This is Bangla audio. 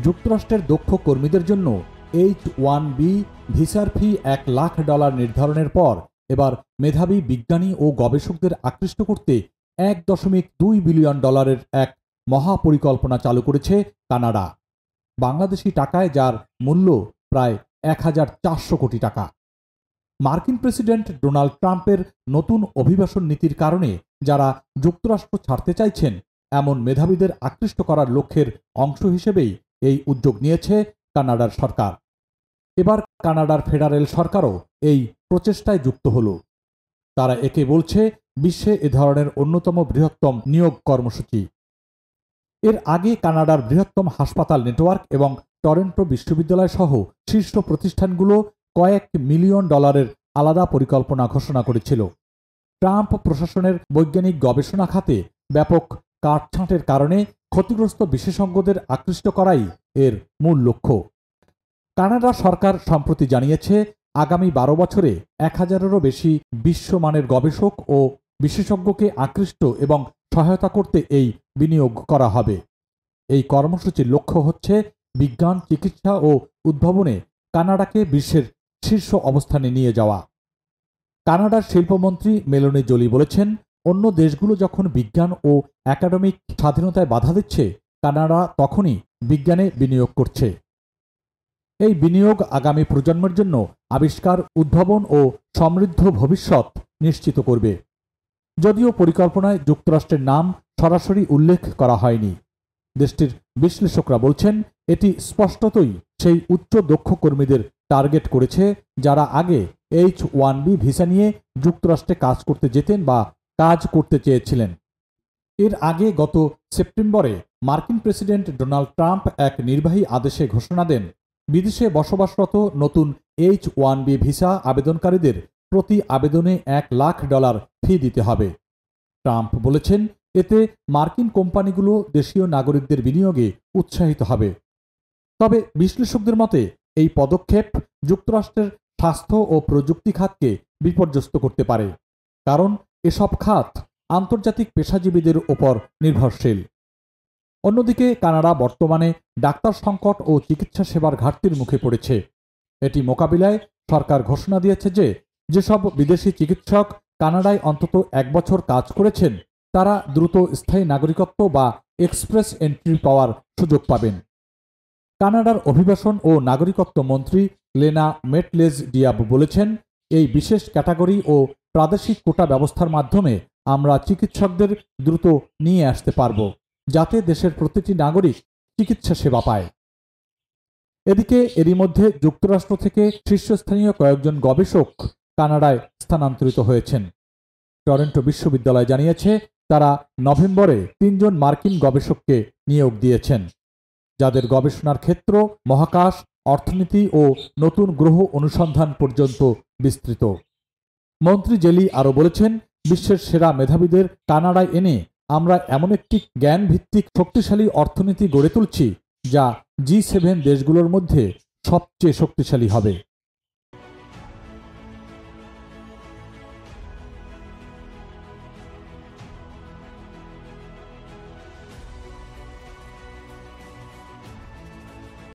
যুক্তরাষ্ট্রের দক্ষ কর্মীদের জন্য H-1B ভিসার ফি $1,00,000 নির্ধারণের পর এবার মেধাবী বিজ্ঞানী ও গবেষকদের আকৃষ্ট করতে $1.2 বিলিয়ন এক মহাপরিকল্পনা চালু করেছে কানাডা, বাংলাদেশি টাকায় যার মূল্য প্রায় 1,400 কোটি টাকা। মার্কিন প্রেসিডেন্ট ডোনাল্ড ট্রাম্পের নতুন অভিবাসন নীতির কারণে যারা যুক্তরাষ্ট্র ছাড়তে চাইছেন এমন মেধাবীদের আকৃষ্ট করার লক্ষ্যের অংশ হিসেবেই এই উদ্যোগ নিয়েছে কানাডার সরকার। এবার কানাডার ফেডারেল সরকারও এই প্রচেষ্টায় যুক্ত হল। তারা একে বলছে বিশ্বে এ ধরনের অন্যতম বৃহত্তম নিয়োগ কর্মসূচি। এর আগে কানাডার বৃহত্তম হাসপাতাল নেটওয়ার্ক এবং টরন্টো বিশ্ববিদ্যালয় সহ শীর্ষ প্রতিষ্ঠানগুলো কয়েক মিলিয়ন ডলারের আলাদা পরিকল্পনা ঘোষণা করেছিল। ট্রাম্প প্রশাসনের বৈজ্ঞানিক গবেষণা খাতে ব্যাপক কাটছাঁটের কারণে ক্ষতিগ্রস্ত বিশেষজ্ঞদের আকৃষ্ট করাই এর মূল লক্ষ্য। কানাডা সরকার সম্প্রতি জানিয়েছে আগামী 12 বছরে 1000-এরও বেশি বিশ্বমানের গবেষক ও বিশেষজ্ঞকে আকৃষ্ট এবং সহায়তা করতে এই বিনিয়োগ করা হবে। এই কর্মসূচির লক্ষ্য হচ্ছে বিজ্ঞান, চিকিৎসা ও উদ্ভাবনে কানাডাকে বিশ্বের শীর্ষ অবস্থানে নিয়ে যাওয়া। কানাডার শিল্পমন্ত্রী মেলোনি জোলি বলেছেন, অন্য দেশগুলো যখন বিজ্ঞান ও একাডেমিক স্বাধীনতায় বাধা দিচ্ছে, কানাডা তখনই বিজ্ঞানে বিনিয়োগ করছে। এই বিনিয়োগ আগামী প্রজন্মের জন্য আবিষ্কার, উদ্ভাবন ও সমৃদ্ধ ভবিষ্যৎ নিশ্চিত করবে। যদিও পরিকল্পনায় যুক্তরাষ্ট্রের নাম সরাসরি উল্লেখ করা হয়নি, দেশটির বিশ্লেষকরা বলছেন এটি স্পষ্টতই সেই উচ্চ দক্ষ কর্মীদের টার্গেট করেছে যারা আগে H-1B ভিসা নিয়ে যুক্তরাষ্ট্রে কাজ করতে যেতেন বা কাজ করতে চেয়েছিলেন। এর আগে গত সেপ্টেম্বরে মার্কিন প্রেসিডেন্ট ডোনাল্ড ট্রাম্প এক নির্বাহী আদেশে ঘোষণা দেন বিদেশে বসবাসরত নতুন H-1B ভিসা আবেদনকারীদের প্রতি আবেদনে $1,00,000 ফি দিতে হবে। ট্রাম্প বলেছেন এতে মার্কিন কোম্পানিগুলো দেশীয় নাগরিকদের বিনিয়োগে উৎসাহিত হবে। তবে বিশ্লেষকদের মতে এই পদক্ষেপ যুক্তরাষ্ট্রের স্বাস্থ্য ও প্রযুক্তি খাতকে বিপর্যস্ত করতে পারে, কারণ এসব খাত আন্তর্জাতিক পেশাজীবীদের ওপর নির্ভরশীল। অন্যদিকে কানাডা বর্তমানে ডাক্তার সংকট ও চিকিৎসা সেবার ঘাটতির মুখে পড়েছে। এটি মোকাবিলায় সরকার ঘোষণা দিয়েছে যে যেসব বিদেশি চিকিৎসক কানাডায় অন্তত 1 বছর কাজ করেছেন তারা দ্রুত স্থায়ী নাগরিকত্ব বা এক্সপ্রেস এন্ট্রি পাওয়ার সুযোগ পাবেন। কানাডার অভিবাসন ও নাগরিকত্ব মন্ত্রী লেনা মেটলেজ ডিয়াব বলেছেন, এই বিশেষ ক্যাটাগরি ও প্রাদেশিক কোটা ব্যবস্থার মাধ্যমে আমরা চিকিৎসকদের দ্রুত নিয়ে আসতে পারব, যাতে দেশের প্রতিটি নাগরিক চিকিৎসা সেবা পায়। এদিকে এরই মধ্যে যুক্তরাষ্ট্র থেকে শীর্ষস্থানীয় কয়েকজন গবেষক কানাডায় স্থানান্তরিত হয়েছেন। টরন্টো বিশ্ববিদ্যালয় জানিয়েছে তারা নভেম্বরে 3 জন মার্কিন গবেষককে নিয়োগ দিয়েছেন, যাদের গবেষণার ক্ষেত্র মহাকাশ, অর্থনীতি ও নতুন গ্রহ অনুসন্ধান পর্যন্ত বিস্তৃত। মন্ত্রী জেলি আরও বলেছেন, বিশ্বের সেরা মেধাবীদের কানাডায় এনে আমরা এমন একটি জ্ঞানভিত্তিক শক্তিশালী অর্থনীতি গড়ে তুলছি যা G7 দেশগুলোর মধ্যে সবচেয়ে শক্তিশালী হবে।